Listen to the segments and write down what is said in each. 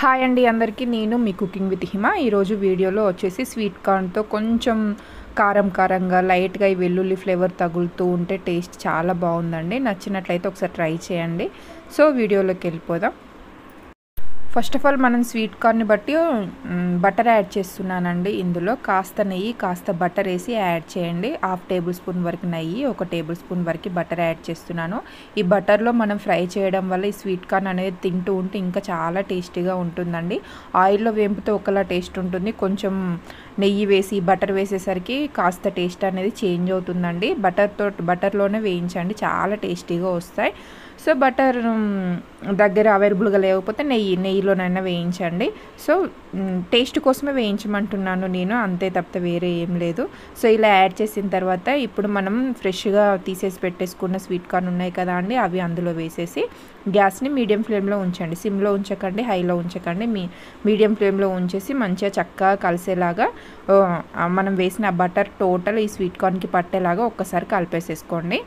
Hi అండి అందరికీ నేను మీ కుకింగ్ విత్ హిమ ఈరోజు వీడియోలో వచ్చేసి స్వీట్ కార్న్తో కొంచెం కారం కారంగా లైట్గా ఈ వెల్లుల్లి ఫ్లేవర్ తగులుతూ ఉంటే టేస్ట్ చాలా బాగుందండి. నచ్చినట్లయితే ఒకసారి ట్రై చేయండి. సో వీడియోలోకి వెళ్ళిపోదాం. ఫస్ట్ ఆఫ్ ఆల్ మనం స్వీట్ కార్న్ని బట్టి బటర్ యాడ్ చేస్తున్నానండి. ఇందులో కాస్త నెయ్యి కాస్త బటర్ వేసి యాడ్ చేయండి. 1/2 టేబుల్ స్పూన్ వరకు నెయ్యి 1 టేబుల్ స్పూన్ వరకు బటర్ యాడ్ చేస్తున్నాను. ఈ బటర్లో మనం ఫ్రై చేయడం వల్ల ఈ స్వీట్ కార్న్ అనేది తింటూ ఉంటే ఇంకా చాలా టేస్టీగా ఉంటుందండి. ఆయిల్లో వేంపితే ఒకలా టేస్ట్ ఉంటుంది, కొంచెం నెయ్యి వేసి బటర్ వేసేసరికి కాస్త టేస్ట్ అనేది చేంజ్ అవుతుందండి. బటర్లోనే వేయించండి, చాలా టేస్టీగా వస్తాయి. సో బటర్ దగ్గర అవైలబుల్గా లేకపోతే నెయ్యిలోనైనా వేయించండి. సో టేస్ట్ కోసమే వేయించమంటున్నాను నేను, అంతే తప్ప వేరే ఏం లేదు. సో ఇలా యాడ్ చేసిన తర్వాత ఇప్పుడు మనం ఫ్రెష్గా తీసేసి పెట్టేసుకున్న స్వీట్ కార్న్ ఉన్నాయి కదా అండి, అవి అందులో వేసేసి గ్యాస్ని మీడియం ఫ్లేమ్లో ఉంచండి. సిమ్లో ఉంచకండి, హైలో ఉంచకండి, మీడియం ఫ్లేమ్లో ఉంచేసి మంచిగా చక్కగా కలిసేలాగా మనం వేసిన బటర్ టోటల్ ఈ స్వీట్ కార్న్కి పట్టేలాగా ఒక్కసారి కలిపేసేసుకోండి.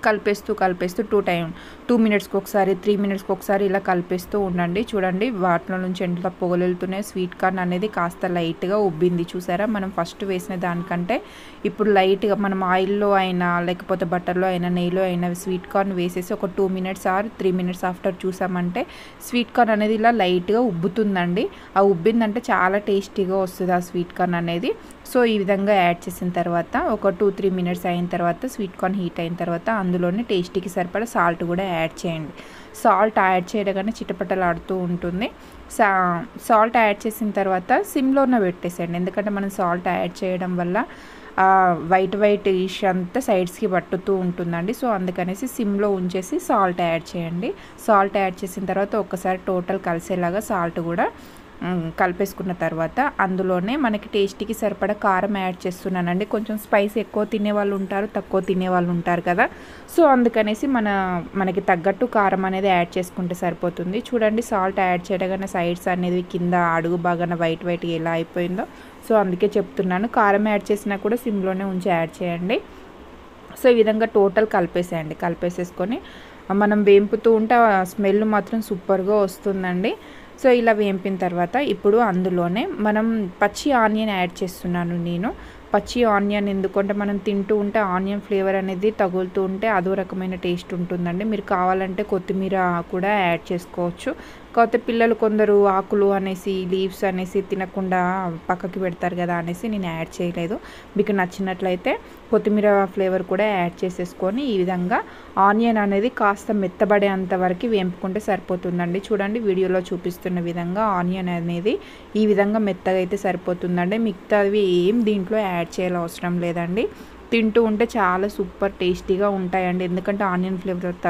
కలిపేస్తూ 2 మినిట్స్కి ఒకసారి 3 మినిట్స్కి ఒకసారి ఇలా కలిపేస్తూ ఉండండి. చూడండి వాటిలో నుంచి ఎంత పొగలు వెళ్తున్నాయి. స్వీట్ కార్న్ అనేది కాస్త లైట్గా ఉబ్బింది చూసారా. మనం ఫస్ట్ వేసిన దానికంటే ఇప్పుడు లైట్గా మనం ఆయిల్లో అయినా లేకపోతే బటర్లో అయినా నెయ్యిలో అయినా స్వీట్ కార్న్ వేసేసి ఒక 2 మినిట్స్ ఆర్ 3 మినిట్స్ ఆఫ్టర్ చూసామంటే స్వీట్ కార్న్ అనేది ఇలా లైట్గా ఉబ్బుతుందండి. ఆ ఉబ్బిందంటే చాలా టేస్టీగా వస్తుంది ఆ స్వీట్ కార్న్ అనేది. సో ఈ విధంగా యాడ్ చేసిన తర్వాత ఒక 2-3 మినిట్స్ అయిన తర్వాత స్వీట్ కార్న్ హీట్ అయిన తర్వాత అందులోనే టేస్టీకి సరిపడా సాల్ట్ కూడా యాడ్ చేయండి. సాల్ట్ యాడ్ చేయగానే చిటపటలాడుతూ ఉంటుంది. సాల్ట్ యాడ్ చేసిన తర్వాత సిమ్లోనే పెట్టేసేయండి, ఎందుకంటే మనం సాల్ట్ యాడ్ చేయడం వల్ల వైట్ ఇష్ అంతా సైడ్స్కి పట్టుతూ ఉంటుందండి. సో అందుకనేసి సిమ్లో ఉంచేసి సాల్ట్ యాడ్ చేయండి. సాల్ట్ యాడ్ చేసిన తర్వాత ఒక్కసారి టోటల్ కలిసేలాగా సాల్ట్ కూడా కలిపేసుకున్న తర్వాత అందులోనే మనకి టేస్ట్కి సరిపడా కారం యాడ్ చేస్తున్నానండి. కొంచెం స్పైస్ ఎక్కువ తినేవాళ్ళు ఉంటారు, తక్కువ తినేవాళ్ళు ఉంటారు కదా. సో అందుకనేసి మనకి తగ్గట్టు కారం అనేది యాడ్ చేసుకుంటే సరిపోతుంది. చూడండి సాల్ట్ యాడ్ చేయగానే సైడ్స్ అనేది కింద అడుగు బాగాన వైట్ ఎలా అయిపోయిందో. సో అందుకే చెప్తున్నాను, కారం యాడ్ చేసినా కూడా సిమ్లోనే ఉంచి యాడ్ చేయండి. సో ఈ విధంగా టోటల్ కలిపేసేయండి. కలిపేసేసుకొని మనం వేంపుతూ ఉంటే స్మెల్ మాత్రం సూపర్గా వస్తుందండి. సో ఇలా వేంపిన తర్వాత ఇప్పుడు అందులోనే మనం పచ్చి ఆనియన్ యాడ్ చేస్తున్నాను నేను. పచ్చి ఆనియన్ ఎందుకంటే మనం తింటూ ఉంటే ఆనియన్ ఫ్లేవర్ అనేది తగులుతూ ఉంటే అదో రకమైన టేస్ట్ ఉంటుందండి. మీరు కావాలంటే కొత్తిమీర కూడా యాడ్ చేసుకోవచ్చు. కాకపోతే పిల్లలు కొందరు ఆకులు అనేసి లీవ్స్ అనేసి తినకుండా పక్కకి పెడతారు కదా అనేసి నేను యాడ్ చేయలేదు. మీకు నచ్చినట్లయితే కొత్తిమీర ఫ్లేవర్ కూడా యాడ్ చేసేసుకొని ఈ విధంగా ఆనియన్ అనేది కాస్త మెత్తబడేంత వరకు వేంపుకుంటే సరిపోతుందండి. చూడండి వీడియోలో చూపిస్తున్న విధంగా ఆనియన్ అనేది ఈ విధంగా మెత్తగా అయితే సరిపోతుందండి. మిగతావి ఏం దీంట్లో యాడ్ చేయాల్సిన అవసరం లేదండి. తింటూ ఉంటే చాలా సూపర్ టేస్టీగా ఉంటాయండి, ఎందుకంటే ఆనియన్ ఫ్లేవర్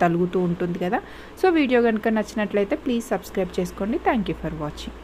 తలుగుతూ ఉంటుంది కదా. సో వీడియో కనుక నచ్చినట్లయితే ప్లీజ్ సబ్స్క్రైబ్ చేసుకోండి. Thank you for watching.